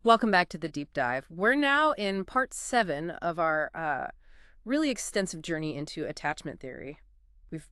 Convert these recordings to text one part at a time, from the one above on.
Welcome back to the deep dive. We're now in part 7 of our really extensive journey into attachment theory. We've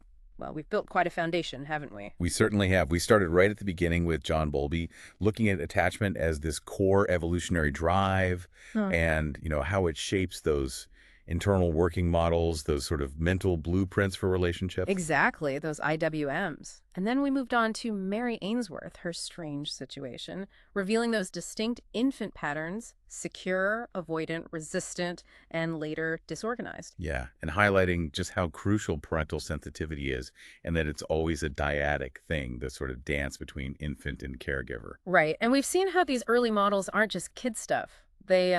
we've built quite a foundation, haven't we? We certainly have. We started right at the beginning with John Bowlby, looking at attachment as this core evolutionary drive Huh. and, how it shapes those internal working models, those sort of mental blueprints for relationships. Exactly, those IWMs. And then we moved on to Mary Ainsworth, her strange situation, revealing those distinct infant patterns: secure, avoidant, resistant, and later disorganized. Yeah, and highlighting just how crucial parental sensitivity is and that it's always a dyadic thing, the sort of dance between infant and caregiver. Right. And we've seen how these early models aren't just kid stuff. They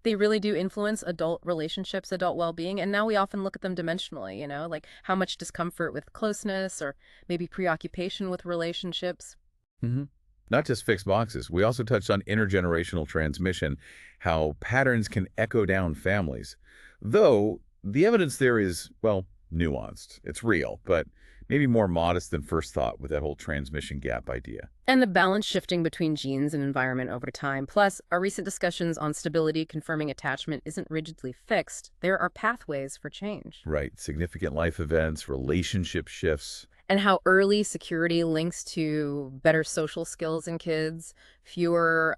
really do influence adult relationships, adult well-being, and now we often look at them dimensionally, like how much discomfort with closeness or maybe preoccupation with relationships. hmm Not just fixed boxes. We also touched on intergenerational transmission, how patterns can echo down families. Though the evidence there is, well, nuanced. It's real, but maybe more modest than first thought with that whole transmission gap idea. And the balance shifting between genes and environment over time. Plus, our recent discussions on stability confirming attachment isn't rigidly fixed. There are pathways for change. Right. Significant life events, relationship shifts. And how early security links to better social skills in kids, fewer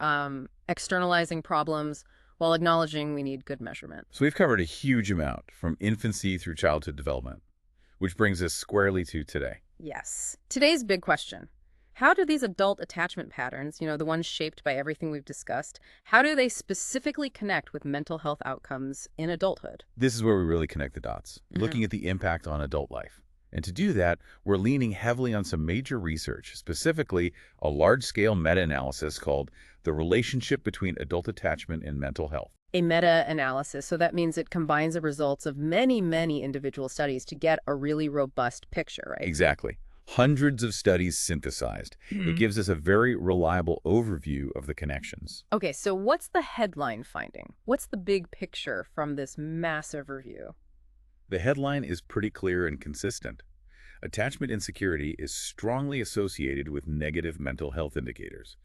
externalizing problems, while acknowledging we need good measurement. So we've covered a huge amount from infancy through childhood development, which brings us squarely to today. Yes. Today's big question: how do these adult attachment patterns, the ones shaped by everything we've discussed, how do they specifically connect with mental health outcomes in adulthood? This is where we really connect the dots, hmm looking at the impact on adult life. And to do that, we're leaning heavily on some major research, specifically a large-scale meta-analysis called The Relationship Between Adult Attachment and Mental Health. A meta-analysis, so that means it combines the results of many, many individual studies to get a really robust picture, right? Exactly. Hundreds of studies synthesized. It gives us a very reliable overview of the connections. Okay, so what's the headline finding? What's the big picture from this massive review? The headline is pretty clear and consistent. Attachment insecurity is strongly associated with negative mental health indicators.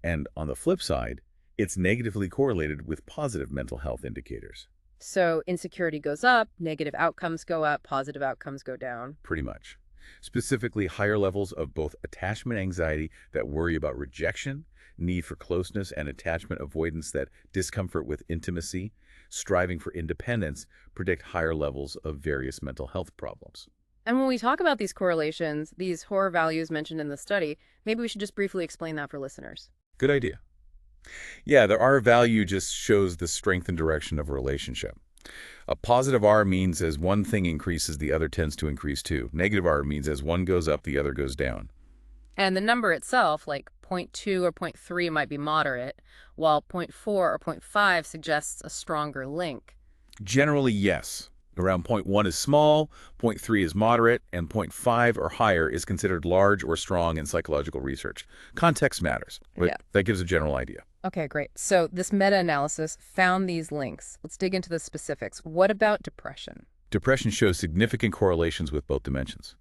And on the flip side, it's negatively correlated with positive mental health indicators, So insecurity goes up, negative outcomes go up, positive outcomes go down. pretty much. Specifically, higher levels of both attachment anxiety that worry about rejection, need for closeness, and attachment avoidance that discomfort with intimacy, striving for independence, predict higher levels of various mental health problems. And when we talk about these correlations, these horror values mentioned in the study, maybe we should just briefly explain that for listeners. Good idea. Yeah, the R value just shows the strength and direction of a relationship. A positive R means as one thing increases, the other tends to increase too. Negative R means as one goes up, the other goes down. And the number itself, like zero point 0.2 or zero point 0.3, might be moderate, while zero point 0.4 or zero point 0.5 suggests a stronger link. Generally, yes. Around point 0.1 is small, point 0.3 is moderate, and point 0.5 or higher is considered large or strong in psychological research. Context matters, but Yeah. that gives a general idea. Okay, great. So this meta-analysis found these links. Let's dig into the specifics. What about depression? Depression shows significant correlations with both dimensions.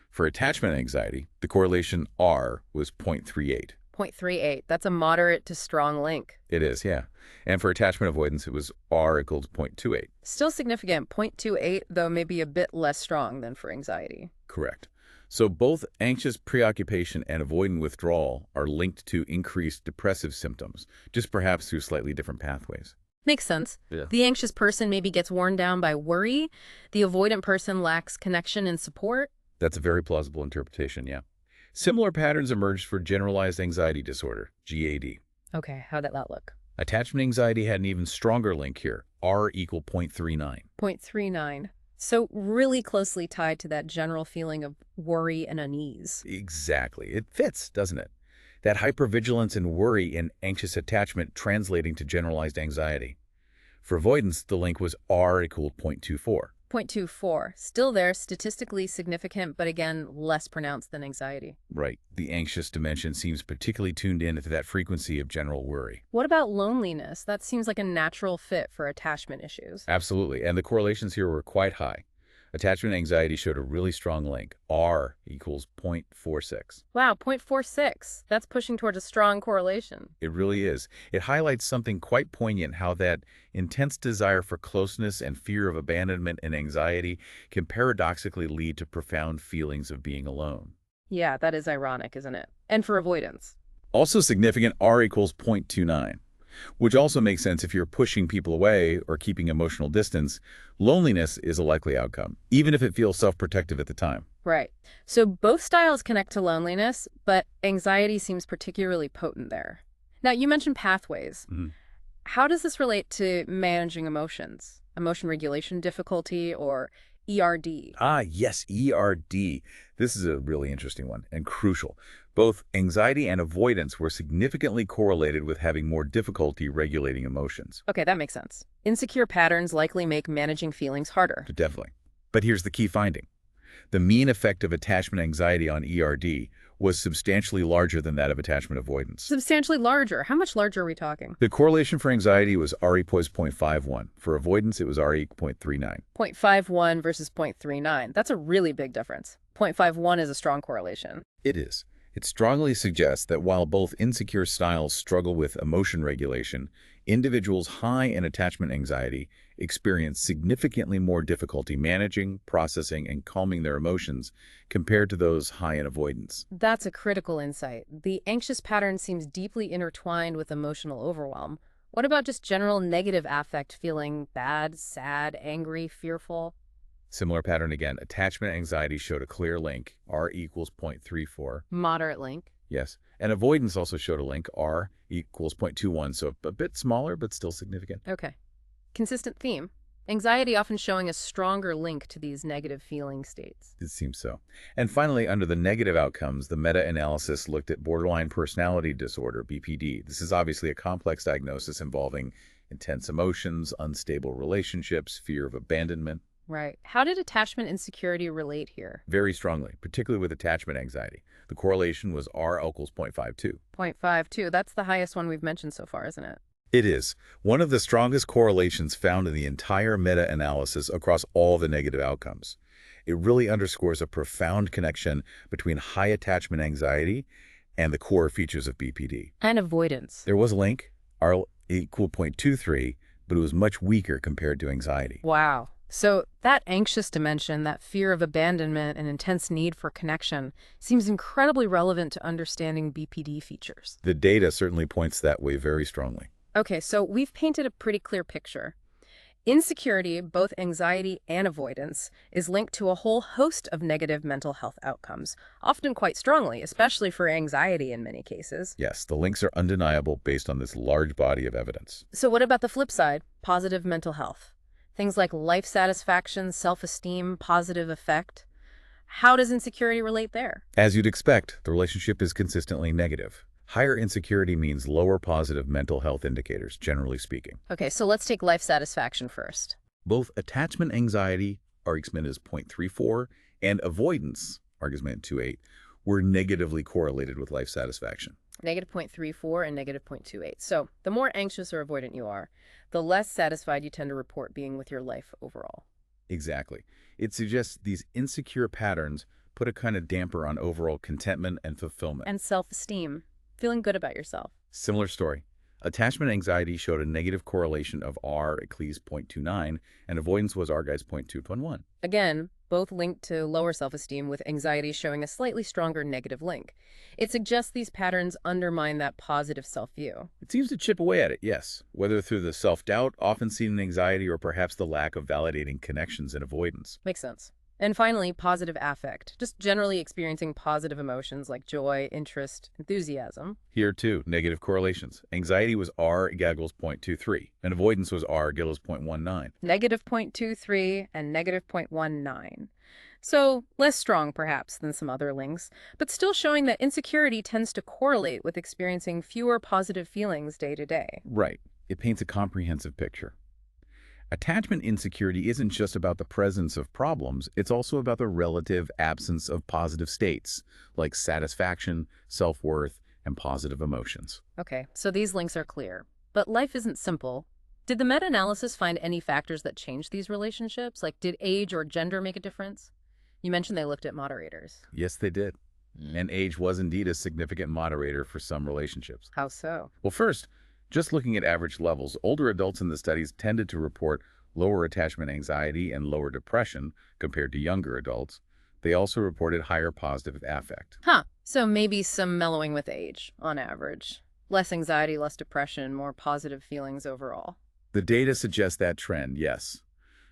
For attachment anxiety, the correlation R was 0.38. 0.38. That's a moderate to strong link. It is, yeah. And for attachment avoidance, it was R equals 0.28. Still significant. 0.28, though maybe a bit less strong than for anxiety. Correct. So both anxious preoccupation and avoidant withdrawal are linked to increased depressive symptoms, just perhaps through slightly different pathways. Makes sense. Yeah. The anxious person maybe gets worn down by worry. The avoidant person lacks connection and support. That's a very plausible interpretation, yeah. Similar patterns emerged for generalized anxiety disorder, GAD. Okay, how did that look? Attachment anxiety had an even stronger link here, R equal 0.39. 0.39. So really closely tied to that general feeling of worry and unease. Exactly. It fits, doesn't it? That hypervigilance and worry in anxious attachment translating to generalized anxiety. For avoidance, the link was R equaled 0.24. 0.24. Still there, statistically significant, but again, less pronounced than anxiety. Right. The anxious dimension seems particularly tuned in to that frequency of general worry. What about loneliness? That seems like a natural fit for attachment issues. Absolutely. And the correlations here were quite high. Attachment anxiety showed a really strong link. R equals 0.46. Wow, 0.46. That's pushing towards a strong correlation. It really is. It highlights something quite poignant, how that intense desire for closeness and fear of abandonment and anxiety can paradoxically lead to profound feelings of being alone. Yeah, that is ironic, isn't it? And for avoidance. Also significant, R equals 0.29, which also makes sense if you're pushing people away or keeping emotional distance. Loneliness is a likely outcome, even if it feels self-protective at the time. Right. So both styles connect to loneliness, but anxiety seems particularly potent there. Now, you mentioned pathways. Mhm. How does this relate to managing emotions? Emotion regulation difficulty or ERD? Ah, yes, ERD. This is a really interesting one and crucial. Both anxiety and avoidance were significantly correlated with having more difficulty regulating emotions. Okay, that makes sense. Insecure patterns likely make managing feelings harder. Definitely. But here's the key finding. The mean effect of attachment anxiety on ERD was substantially larger than that of attachment avoidance. Substantially larger. How much larger are we talking? The correlation for anxiety was RE equals 0.51. For avoidance, it was RE 0.39. 0.51 versus 0.39. That's a really big difference. 0.51 is a strong correlation. It is. It strongly suggests that while both insecure styles struggle with emotion regulation, individuals high in attachment anxiety experience significantly more difficulty managing, processing, and calming their emotions compared to those high in avoidance. That's a critical insight. The anxious pattern seems deeply intertwined with emotional overwhelm. What about just general negative affect, feeling bad, sad, angry, fearful? Similar pattern again. Attachment anxiety showed a clear link, R equals 0.34. Moderate link. Yes. And avoidance also showed a link, R equals 0.21, so a bit smaller, but still significant. Okay. Consistent theme. Anxiety often showing a stronger link to these negative feeling states. It seems so. And finally, under the negative outcomes, the meta-analysis looked at borderline personality disorder, BPD. This is obviously a complex diagnosis involving intense emotions, unstable relationships, fear of abandonment. Right. How did attachment insecurity relate here? Very strongly, particularly with attachment anxiety. The correlation was R equals 0.52. 0.52. That's the highest one we've mentioned so far, isn't it? It is one of the strongest correlations found in the entire meta-analysis across all the negative outcomes. It really underscores a profound connection between high attachment anxiety and the core features of BPD. And avoidance. There was a link, R equal 0.23, but it was much weaker compared to anxiety. Wow. So that anxious dimension, that fear of abandonment and intense need for connection, seems incredibly relevant to understanding BPD features. The data certainly points that way very strongly. Okay, so we've painted a pretty clear picture. Insecurity, both anxiety and avoidance, is linked to a whole host of negative mental health outcomes, often quite strongly, especially for anxiety in many cases. Yes, the links are undeniable based on this large body of evidence. So what about the flip side, positive mental health? Things like life satisfaction, self-esteem, positive affect. How does insecurity relate there? As you'd expect, the relationship is consistently negative. Higher insecurity means lower positive mental health indicators, generally speaking. Okay, so let's take life satisfaction first. Both attachment anxiety, argument is 0.34, and avoidance, argument 2.8, were negatively correlated with life satisfaction. Negative 0.34 and negative 0.28. So the more anxious or avoidant you are, the less satisfied you tend to report being with your life overall. Exactly. It suggests these insecure patterns put a kind of damper on overall contentment and fulfillment. And self-esteem, feeling good about yourself. Similar story. Attachment anxiety showed a negative correlation of R equals 0.29, and avoidance was R guys 0.221. Again, both linked to lower self-esteem, with anxiety showing a slightly stronger negative link. It suggests these patterns undermine that positive self-view. It seems to chip away at it, yes, whether through the self-doubt often seen in anxiety or perhaps the lack of validating connections and avoidance. Makes sense. And finally, positive affect, just generally experiencing positive emotions like joy, interest, enthusiasm. Here, too, negative correlations. Anxiety was R equals 0.23, and avoidance was R equals 0.19. Negative 0.23 and negative 0.19. So less strong, perhaps, than some other links, but still showing that insecurity tends to correlate with experiencing fewer positive feelings day to day. Right. It paints a comprehensive picture. Attachment insecurity isn't just about the presence of problems, it's also about the relative absence of positive states, like satisfaction, self-worth, and positive emotions. Okay, so these links are clear. But life isn't simple. Did the meta-analysis find any factors that changed these relationships? Like, did age or gender make a difference? You mentioned they looked at moderators. Yes, they did. And age was indeed a significant moderator for some relationships. How so? Well, first, just looking at average levels, older adults in the studies tended to report lower attachment anxiety and lower depression compared to younger adults. They also reported higher positive affect. Huh. So maybe some mellowing with age, on average. Less anxiety, less depression, more positive feelings overall. The data suggests that trend, yes.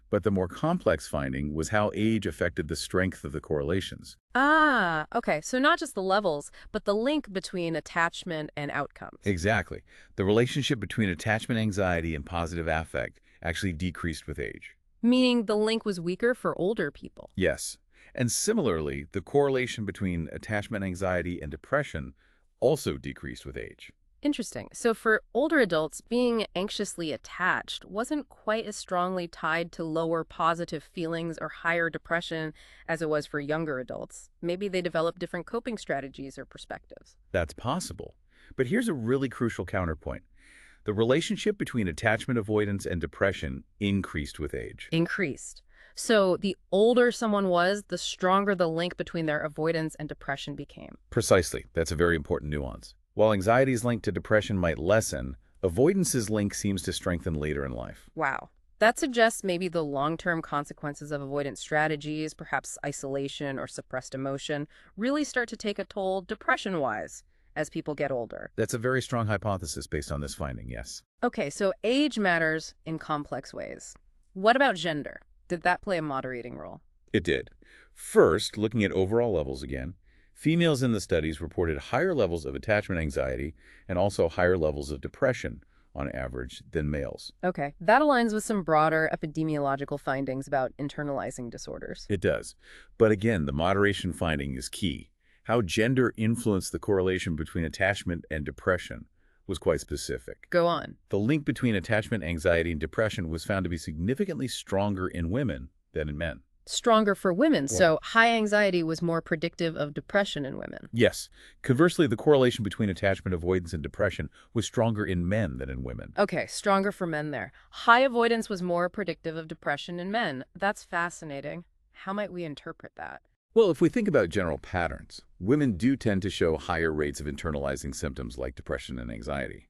But the more complex finding was how age affected the strength of the correlations. Ah, okay. So not just the levels, but the link between attachment and outcomes. Exactly. The relationship between attachment anxiety and positive affect actually decreased with age. Meaning the link was weaker for older people. Yes. And similarly, the correlation between attachment anxiety and depression also decreased with age. Interesting. So for older adults, being anxiously attached wasn't quite as strongly tied to lower positive feelings or higher depression as it was for younger adults. Maybe they developed different coping strategies or perspectives. That's possible. But here's a really crucial counterpoint. The relationship between attachment avoidance and depression increased with age. Increased. So the older someone was, the stronger the link between their avoidance and depression became. Precisely. That's a very important nuance. While anxiety's link to depression might lessen, avoidance's link seems to strengthen later in life. Wow. That suggests maybe the long-term consequences of avoidance strategies, perhaps isolation or suppressed emotion, really start to take a toll depression-wise as people get older. That's a very strong hypothesis based on this finding, yes. Okay, so age matters in complex ways. What about gender? Did that play a moderating role? It did. First, looking at overall levels again, females in the studies reported higher levels of attachment anxiety and also higher levels of depression on average than males. Okay, that aligns with some broader epidemiological findings about internalizing disorders. It does. But again, the moderation finding is key. How gender influenced the correlation between attachment and depression was quite specific. Go on. The link between attachment anxiety and depression was found to be significantly stronger in women than in men. Stronger for women, Yeah. so high anxiety was more predictive of depression in women. Yes. Conversely, the correlation between attachment avoidance and depression was stronger in men than in women. Okay, stronger for men there. High avoidance was more predictive of depression in men. That's fascinating. How might we interpret that? Well, if we think about general patterns, women do tend to show higher rates of internalizing symptoms like depression and anxiety.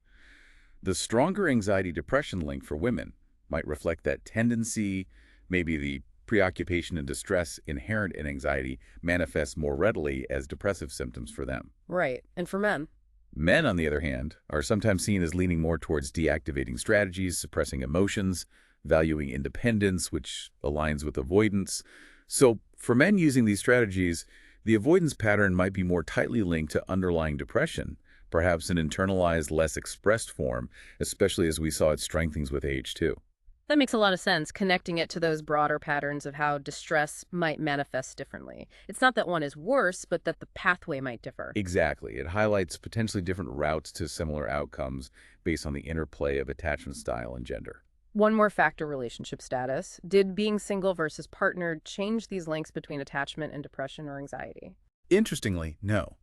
The stronger anxiety-depression link for women might reflect that tendency, maybe the preoccupation and distress inherent in anxiety manifests more readily as depressive symptoms for them. Right. And for men? Men, on the other hand, are sometimes seen as leaning more towards deactivating strategies, suppressing emotions, valuing independence, which aligns with avoidance. So, for men using these strategies, the avoidance pattern might be more tightly linked to underlying depression, perhaps an internalized, less expressed form, especially as we saw it strengthens with age, too. That makes a lot of sense, connecting it to those broader patterns of how distress might manifest differently. It's not that one is worse, but that the pathway might differ. Exactly. It highlights potentially different routes to similar outcomes based on the interplay of attachment style and gender. One more factor, relationship status. Did being single versus partnered change these links between attachment and depression or anxiety? Interestingly, no.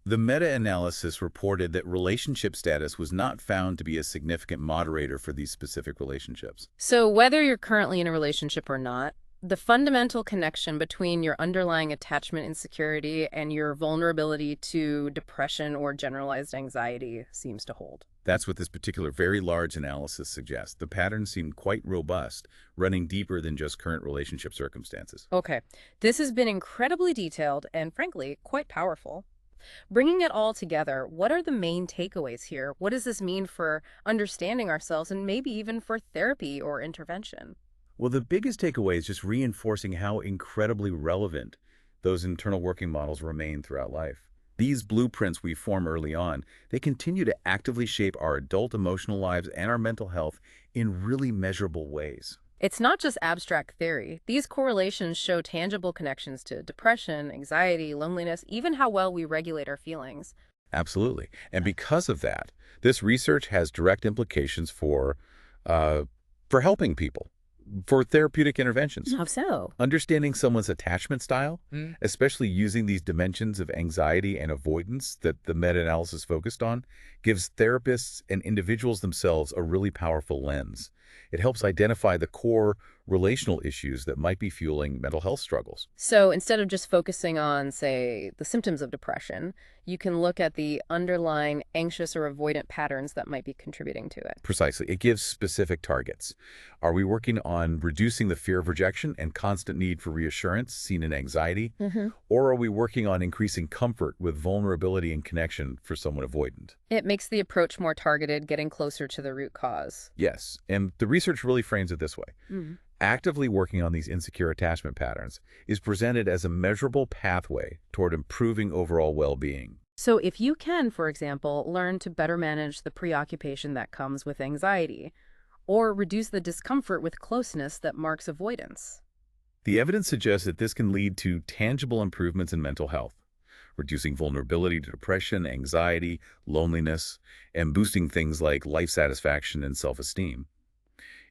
The meta-analysis reported that relationship status was not found to be a significant moderator for these specific relationships. So whether you're currently in a relationship or not, the fundamental connection between your underlying attachment insecurity and your vulnerability to depression or generalized anxiety seems to hold. That's what this particular very large analysis suggests. The pattern seemed quite robust, running deeper than just current relationship circumstances. Okay, this has been incredibly detailed and, frankly, quite powerful. Bringing it all together, what are the main takeaways here? What does this mean for understanding ourselves and maybe even for therapy or intervention? Well, the biggest takeaway is just reinforcing how incredibly relevant those internal working models remain throughout life. These blueprints we form early on, they continue to actively shape our adult emotional lives and our mental health in really measurable ways. It's not just abstract theory. These correlations show tangible connections to depression, anxiety, loneliness, even how well we regulate our feelings. Absolutely. And because of that, this research has direct implications for helping people, for therapeutic interventions. How so? Understanding someone's attachment style, Mm. especially using these dimensions of anxiety and avoidance that the meta-analysis focused on, gives therapists and individuals themselves a really powerful lens. It helps identify the core relational issues that might be fueling mental health struggles. So instead of just focusing on, say, the symptoms of depression, you can look at the underlying anxious or avoidant patterns that might be contributing to it. Precisely. It gives specific targets. Are we working on reducing the fear of rejection and constant need for reassurance seen in anxiety? Mm-hmm. Or are we working on increasing comfort with vulnerability and connection for someone avoidant? It makes the approach more targeted, getting closer to the root cause. Yes, and the research really frames it this way. Mm. Actively working on these insecure attachment patterns is presented as a measurable pathway toward improving overall well-being. So if you can, for example, learn to better manage the preoccupation that comes with anxiety, or reduce the discomfort with closeness that marks avoidance. The evidence suggests that this can lead to tangible improvements in mental health, reducing vulnerability to depression, anxiety, loneliness, and boosting things like life satisfaction and self-esteem.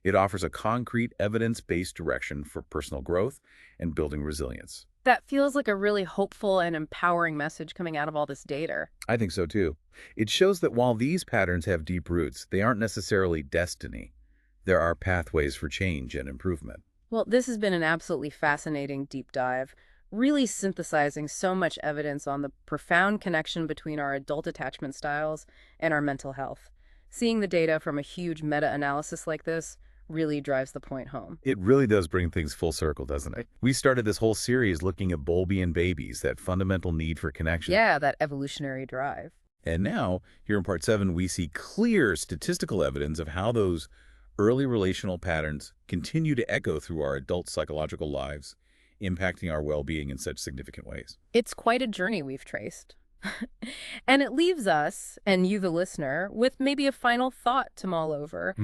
It offers a concrete, evidence-based direction for personal growth and building resilience. That feels like a really hopeful and empowering message coming out of all this data. I think so too. It shows that while these patterns have deep roots, they aren't necessarily destiny. There are pathways for change and improvement. Well, this has been an absolutely fascinating deep dive, really synthesizing so much evidence on the profound connection between our adult attachment styles and our mental health. Seeing the data from a huge meta-analysis like this really drives the point home. It really does bring things full circle, doesn't it? We started this whole series looking at Bowlbian babies, that fundamental need for connection. Yeah, that evolutionary drive. And now, here in Part 7, we see clear statistical evidence of how those early relational patterns continue to echo through our adult psychological lives, impacting our well-being in such significant ways. It's quite a journey we've traced. And it leaves us, and you the listener, with maybe a final thought to mull over.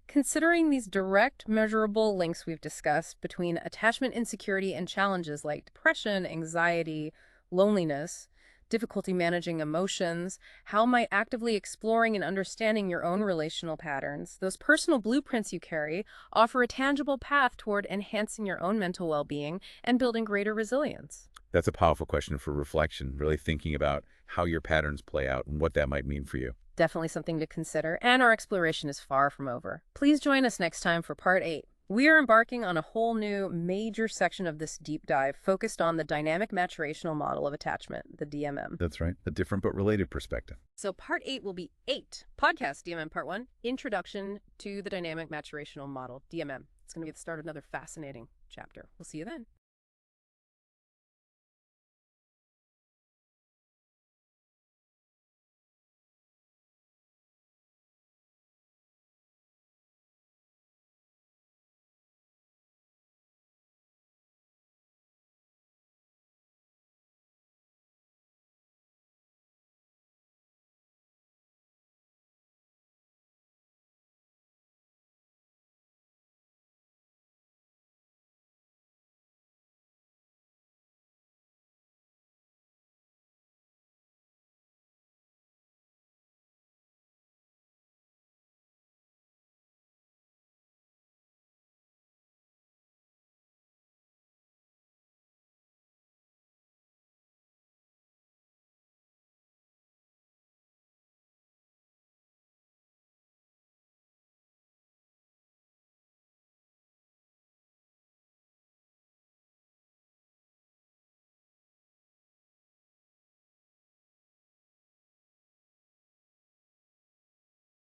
Considering these direct, measurable links we've discussed between attachment insecurity and challenges like depression, anxiety, loneliness, difficulty managing emotions, how might actively exploring and understanding your own relational patterns, those personal blueprints you carry, offer a tangible path toward enhancing your own mental well-being and building greater resilience? That's a powerful question for reflection, really thinking about how your patterns play out and what that might mean for you. Definitely something to consider, and our exploration is far from over. Please join us next time for Part 8. We are embarking on a whole new major section of this deep dive focused on the dynamic maturational model of attachment, the DMM. That's right. A different but related perspective. So Part 8 will be 8. Podcast DMM Part 1, Introduction to the Dynamic Maturational Model, DMM. It's going to be the start of another fascinating chapter. We'll see you then.